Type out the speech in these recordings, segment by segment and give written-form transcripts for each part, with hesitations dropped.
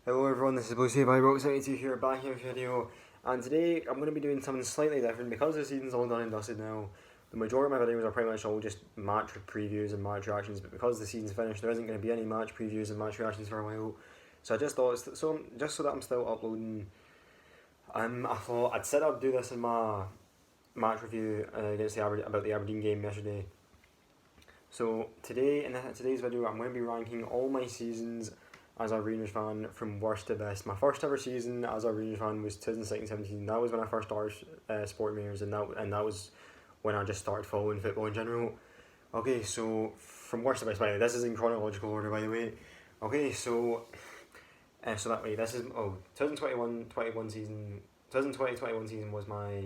Hello everyone, this is Lucy by Rock72 here, back in a video, and today I'm going to be doing something slightly different because the season's all done and dusted now. The majority of my videos are pretty much all just match previews and match reactions, but because the season's finished, there isn't going to be any match previews and match reactions for a while. So I just thought, just so that I'm still uploading, I thought I'd set up do this in my match review against about the Aberdeen game yesterday. So today, in today's video, I'm going to be ranking all my seasons as a Rangers fan from worst to best. My first ever season as a Rangers fan was 2016-17. That was when I first started supporting Rangers, and that was when I just started following football in general. Okay, so from worst to best, by the way, this is in chronological order, by the way. Okay, so that way, this is 2021 season. 2020-21 season was my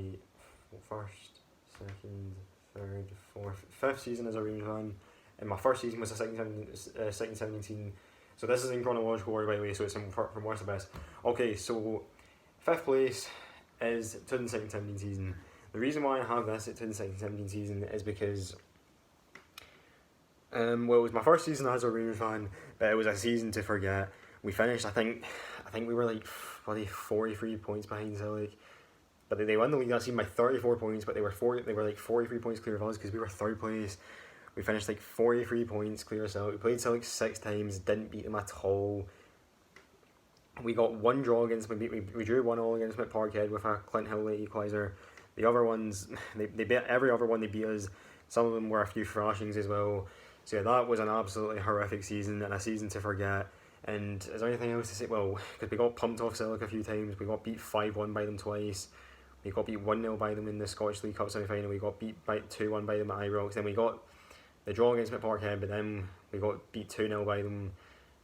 first, second, third, fourth, fifth season as a Rangers fan, and my first season was the 16-17. So this is in chronological order, by the way, so it's from worst to best. Okay, so fifth place is 2016-17 season. The reason why I have this at 2016-17 season is because it was my first season as a Rangers fan, but it was a season to forget. We finished, I think we were like 43 points behind Celtic, but they won the league that season by 34 points, but they were like 43 points clear of us because we were third place. We finished like 43 points clear of Celtic. We played Celtic 6 times, didn't beat them at all. We got one draw against them. We drew 1-1 against them at Parkhead with a Clint Hill late equaliser. The other ones, they beat every other one. They beat us. Some of them were a few thrashings as well. So yeah, that was an absolutely horrific season and a season to forget. And is there anything else to say? Well, because we got pumped off Celtic a few times. We got beat 5-1 by them twice. We got beat 1-0 by them in the Scottish League Cup semi-final. We got beat by 2-1 by them at Ibrox. Then we got the draw against them at Parkhead, but then we got beat 2-0 by them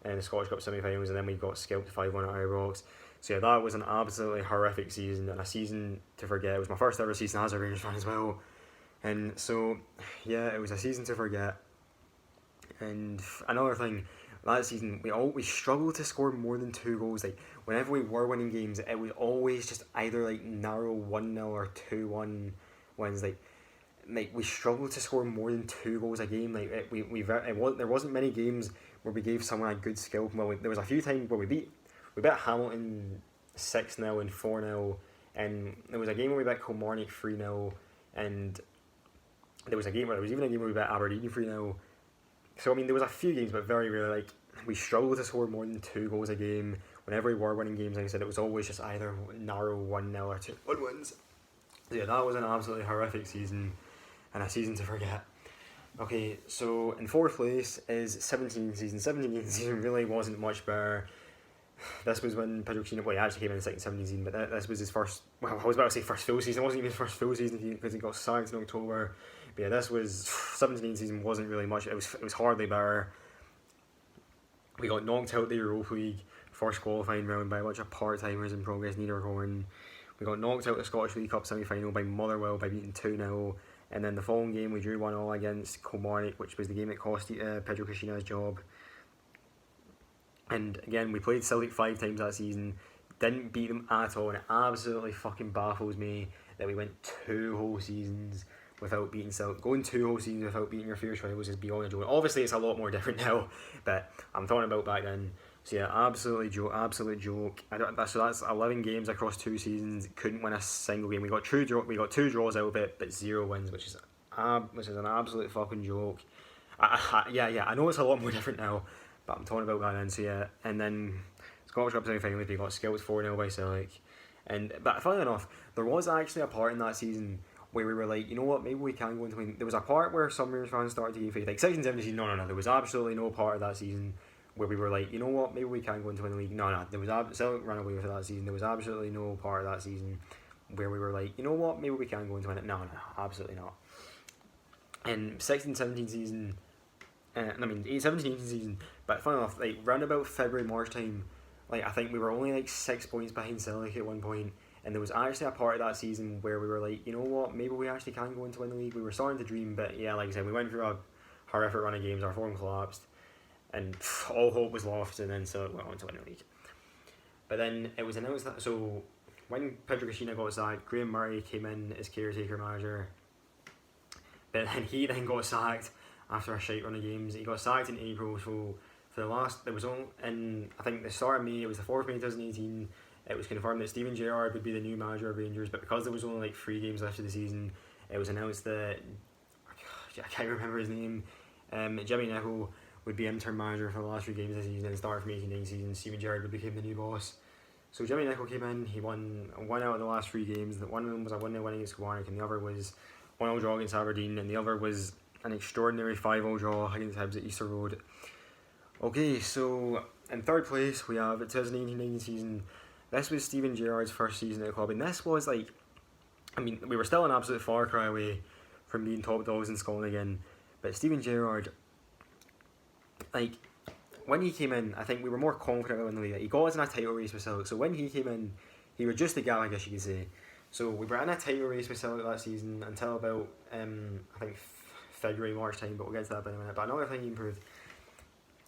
in the Scottish Cup semi-finals, and then we got scalped 5-1 at Ibrox. So yeah, that was an absolutely horrific season and a season to forget. It was my first ever season as a Rangers fan as well, and so yeah, it was a season to forget. And another thing, that season we struggled to score more than 2 goals. Like whenever we were winning games, it was always just either like narrow 1-0 or 2-1 wins. Like we struggled to score more than 2 goals a game. Like there wasn't many games where we gave someone a good skill. Well, there was a few times where we beat Hamilton 6-0 and 4-0, and there was a game where we beat Kilmarnock 3-0, and there was even a game where we beat Aberdeen 3-0. So I mean, there was a few games, but very rarely. Like we struggled to score more than 2 goals a game. Whenever we were winning games, like I said, it was always just either narrow 1-0 or 2-1 wins. So yeah, that was an absolutely horrific season and a season to forget. Okay, so in fourth place is 17 season. 17 season really wasn't much better. This was when Pedro Caixinha, well, he actually came in the second 17 season, but this was his first, well, I was about to say first full season. It wasn't even his first full season because he got sacked in October. But yeah, this was, 17 season wasn't really much. It was hardly better. We got knocked out the Europa League first qualifying round by a bunch of part-timers in Progress Niederhorn. We got knocked out the Scottish League Cup semi-final by Motherwell by beating 2-0. And then the following game we drew 1-1 against Kilmarnock, which was the game that cost Pedro Caixinha's job. And again, we played Celtic 5 times that season, didn't beat them at all, and it absolutely fucking baffles me that we went 2 whole seasons without beating Celtic. Going 2 whole seasons without beating your fierce rivals is beyond a joke. Obviously it's a lot more different now, but I'm talking about back then. So yeah, absolute joke. So that's 11 games across 2 seasons. Couldn't win a single game. We got 2 draws out of it, but 0 wins, which is an absolute fucking joke. I know it's a lot more different now, but I'm talking about that then. So yeah, and then Scottish Cup semi-finals we got scalped 4-0 by Celtic. But funnily enough, there was actually a part in that season where we were like, you know what, maybe we can go into win. There was a part where some Rangers fans started to get faith. Like 16-17, no, there was absolutely no part of that season where we were like, you know what, maybe we can go into win the league. No, there was Celtic ran away with it that season. There was absolutely no part of that season where we were like, you know what, maybe we can go into win it. No, absolutely not. And 16-17 season, 17-18 season, but funny enough, like round about February, March time, like I think we were only like 6 points behind Celtic at one point, and there was actually a part of that season where we were like, you know what, maybe we actually can go into win the league. We were starting to dream, but yeah, like I said, we went through a horrific run of games, our form collapsed, and all hope was lost, and then Celtic went on to win the league. But then it was announced that, so when Pedro Caixinha got sacked, Graham Murray came in as caretaker manager, but then he got sacked after a shite run of games. He got sacked in April, so for the last, there was only in, I think the start of May, it was the 4th of May 2018, it was confirmed that Steven Gerrard would be the new manager of Rangers, but because there was only like 3 games left of the season, it was announced that, I can't remember his name, Jimmy Nicholl would be interim manager for the last 3 games of the season, and starting from 18-19 season, Steven Gerrard would become the new boss. So Jimmy Nicholl came in, he won 1 out of the last 3 games. One of them was a 1-0 win against Kilmarnock, and the other was 1-0 draw against Aberdeen, and the other was an extraordinary 5-0 draw against Hibs at Easter Road. Okay, so in 3rd place we have the 2018-19 season. This was Steven Gerrard's first season at the club, and this was like, I mean, we were still an absolute far cry away from being top dogs in Scotland again, but Steven Gerrard, like, when he came in, I think we were more confident in the league. He got us in a title race with Celtic, so when he came in, he was just the guy, I guess you could say. So we were in a title race with Celtic that season until about, I think, February, March time, but we'll get to that in a minute. But another thing he improved,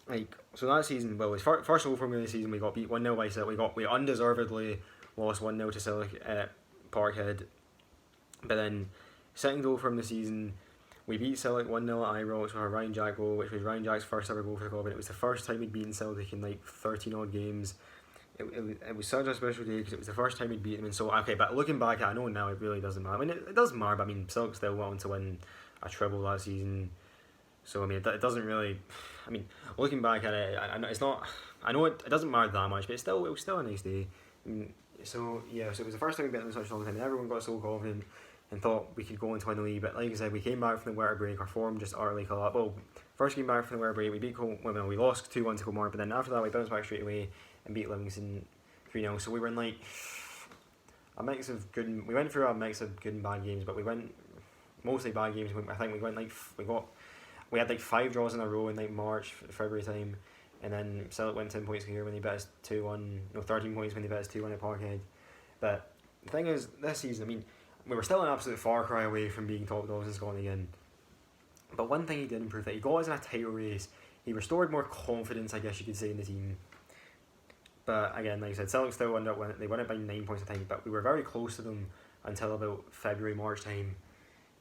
like, so that season, well, it was first of all, from the season, we got beat 1-0 by Celtic. We undeservedly lost 1-0 to Celtic at Parkhead. But then, second goal from the season, we beat Celtic 1-0 at Ibrox with a Ryan Jack goal, which was Ryan Jack's first ever goal for the club, and it was the first time we'd beaten Celtic in like 13 odd games. It was such a special day because it was the first time we'd beaten them, and so, okay, but looking back, I know now it really doesn't matter. I mean, it doesn't matter, but I mean, Celtic still went on to win a treble that season, so I mean, it doesn't really, I mean, looking back at it, I know it's not, I know it doesn't matter that much, but it was still a nice day. I mean, so yeah, so it was the first time we beat them in such a long time, and everyone got so confident and thought we could go into win the league, but like I said, we came back from the winter break, our form just utterly collapsed. Well, first came back from the winter break, we beat we lost 2-1 to Kilmarnock, but then after that we bounced back straight away and beat Livingston 3-0, so we were in like a mix of good, we went through a mix of good and bad games, but we went mostly bad games. I think we went like, we had like 5 draws in a row in like March, February time, and then Celtic went 10 points clear when they beat us 2-1, no, 13 points when they beat us 2-1 at Parkhead. But the thing is, this season, I mean, we were still an absolute far cry away from being top dogs in Scotland again. But one thing he did improve, that he got us in a title race. He restored more confidence, I guess you could say, in the team. But again, like I said, Celtic still ended up winning. They won it by 9 points, I think. But we were very close to them until about February, March time.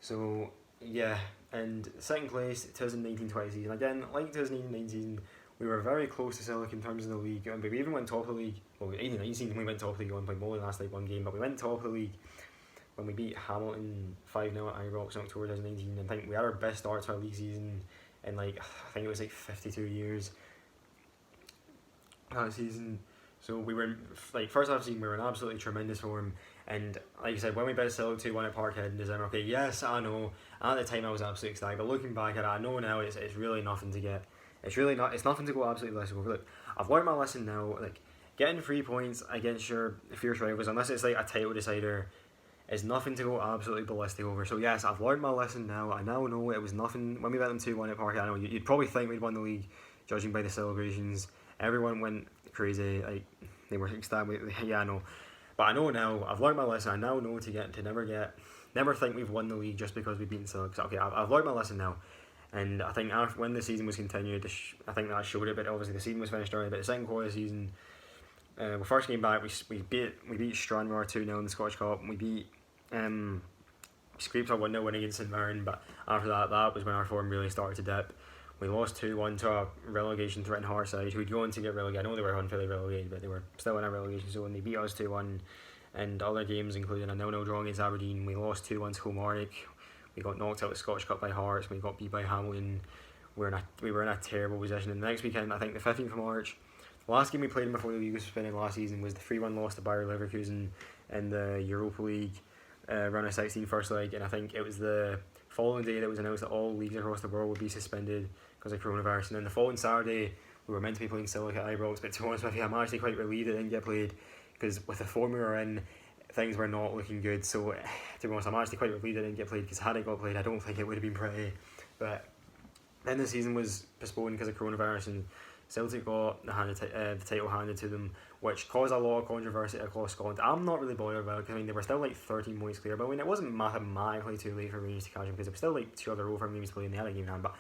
So yeah, and second place, 2019-20 season. Again, like 2018-19 season, we were very close to Celtic in terms of the league. And we even went top of the league. Well, 18-19 season we went top of the league 1 point more than last like 1 game, but we went top of the league when we beat Hamilton 5-0 at Ibrox in October 2019. I think we had our best start to our league season in like, I think it was like 52 years that season. So we were like, first half of the season we were in absolutely tremendous form, and like I said, when we beat Celtic 2-1 at Parkhead in December, okay, yes, I know, at the time I was absolutely ecstatic, but looking back at it, I know now it's really nothing to get, it's nothing to go absolutely ballistic over. Look, I've learned my lesson now, like, getting 3 points against your fierce rivals, unless it's like a title decider, is nothing to go absolutely ballistic over. So yes, I've learned my lesson now. I now know it was nothing. When we beat them 2-1 at Parkhead, I know you'd probably think we'd won the league, judging by the celebrations. Everyone went crazy, like they were ecstatic. Yeah, I know, but I know now. I've learned my lesson. I now know to never think we've won the league just because we've beaten Celtic. So, okay, I've learned my lesson now, and I think after, when the season was continued, I think that showed it. But obviously the season was finished early. But the second quarter of the season, we first came back. We beat Stranraer 2-0 in the Scottish Cup. And we beat scraped a 1-0 win against St Mirren. But after that was when our form really started to dip. We lost 2-1 to a relegation threatened Heartside, who'd go on to get relegated. I know they were unfairly relegated, but they were still in a relegation zone. They beat us 2-1, and other games, including a 0-0 draw against Aberdeen. We lost 2-1 to Kilmarnock. We got knocked out of the Scottish Cup by Hearts. We got beat by Hamilton. We were in a terrible position. And the next weekend, I think the 15th of March, the last game we played before the league was suspended last season was the 3-1 loss to Bayer Leverkusen in the Europa League round of 16 first leg. And I think it was the following day that was announced that all leagues across the world would be suspended because of coronavirus. And then the following Saturday, we were meant to be playing Celtic at Ibrox, but to be honest with you, I'm actually quite relieved it didn't get played, because with the form we were in, things were not looking good. So to be honest, I'm actually quite relieved it didn't get played, because had it got played, I don't think it would have been pretty. But then the season was postponed because of coronavirus, and Celtic got the title handed to them, which caused a lot of controversy across Scotland. I'm not really bothered about it, because I mean, they were still like 13 points clear, but I mean, it wasn't mathematically too late for Rangers to catch them, because it was still like 2 other over games to play, and they had a game in hand. But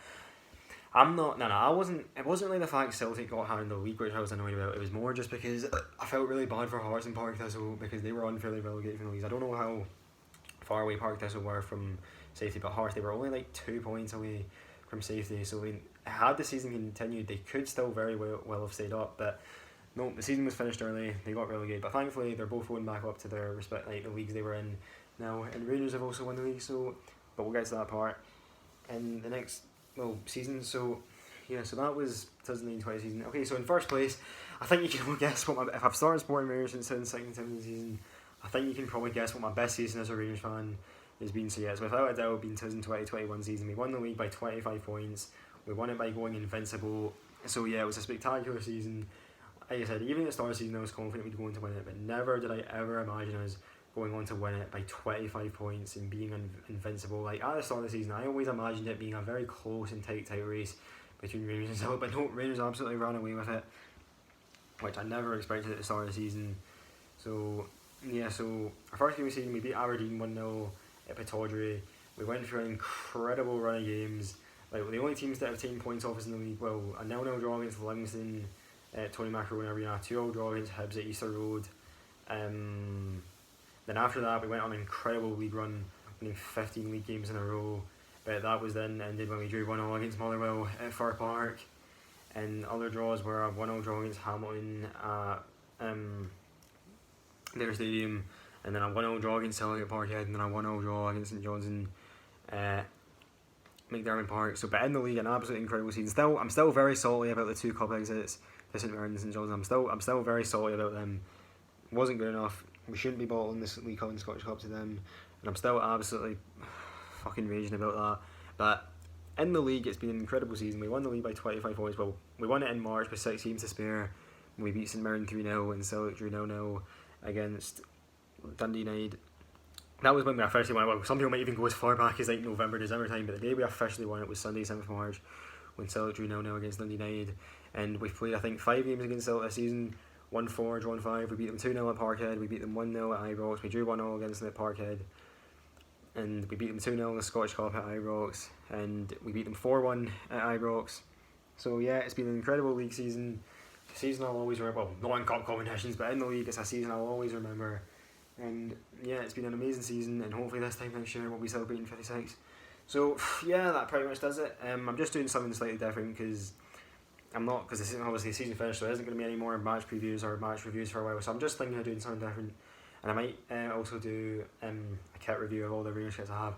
I'm not, it wasn't really the fact Celtic got handed the league which I was annoyed about. It was more just because I felt really bad for Hearts and Partick Thistle, because they were unfairly relegated from the leagues. I don't know how far away Partick Thistle were from safety, but Hearts, they were only like 2 points away from safety. So had the season continued, they could still very well have stayed up, but no, the season was finished early. They got relegated, but thankfully they're both going back up to their respect, like the leagues they were in now. And Rangers have also won the league, so but we'll get to that part in the next season. So yeah, so that was 2019-20 season. Okay, so in first place, I think you can guess what if I've started supporting Rangers since 2016-17 season, I think you can probably guess what my best season as a Rangers fan has been. So yeah, it's without a doubt been 2020-21 season. We won the league by 25 points. We won it by going invincible. So yeah, it was a spectacular season. Like I said, even at the start of the season I was confident we'd go on to win it, but never did I ever imagine us going on to win it by 25 points and being invincible. Like at the start of the season, I always imagined it being a very close and tight race between Rangers and Celtic, but no, Rangers absolutely ran away with it, which I never expected at the start of the season. So yeah, so our first game of the season, we beat Aberdeen 1-0 at Pittodrie. We went through an incredible run of games. Like the only teams that have taken points off us in the league, well, a 0-0 draw against Livingston at Tony Macaroni Arena, 2-0 draw against Hibs at Easter Road. Then after that, we went on an incredible league run, winning 15 league games in a row. But that was then ended when we drew 1-0 against Motherwell at Fir Park. And other draws were a 1-0 draw against Hamilton at their stadium, and then a 1-0 draw against Celtic at Parkhead, and then a 1-0 draw against St Johnstone McDermott Park. So, but in the league, an absolutely incredible season. I'm still very salty about the 2 cup exits to St Mirren and St Johnstone. I'm still very salty about them. Wasn't good enough. We shouldn't be bottling this League Cup and Scottish Cup to them, and I'm still absolutely fucking raging about that. But in the league, it's been an incredible season. We won the league by 25 points. Well, we won it in March with 6 games to spare. We beat St Mirren 3-0 and Celtic drew 0-0 against Dundee United. That was when we officially won it. Well, some people might even go as far back as like November, December time, but the day we officially won it was Sunday, 7th of March, when Celtic drew 0-0 against Dundee United. And we've played, I think, 5 games against Celtic this season. Won 4, drawn 5. We beat them 2-0 at Parkhead. We beat them 1-0 at Ibrox. We drew 1-0 against them at Parkhead. And we beat them 2-0 in the Scottish Cup at Ibrox. And we beat them 4-1 at Ibrox. So yeah, it's been an incredible league season. A season I'll always remember. Well, not in cup competitions, but in the league, it's a season I'll always remember. And yeah, it's been an amazing season, and hopefully this time next year we'll be celebrating 56. So yeah, that pretty much does it. I'm just doing something slightly different because obviously the season finished, so there isn't going to be any more match previews or match reviews for a while. So I'm just thinking of doing something different, and I might also do a kit review of all the Rangers kits I have.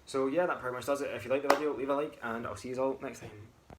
So yeah, that pretty much does it. If you like the video, leave a like, and I'll see you all next time.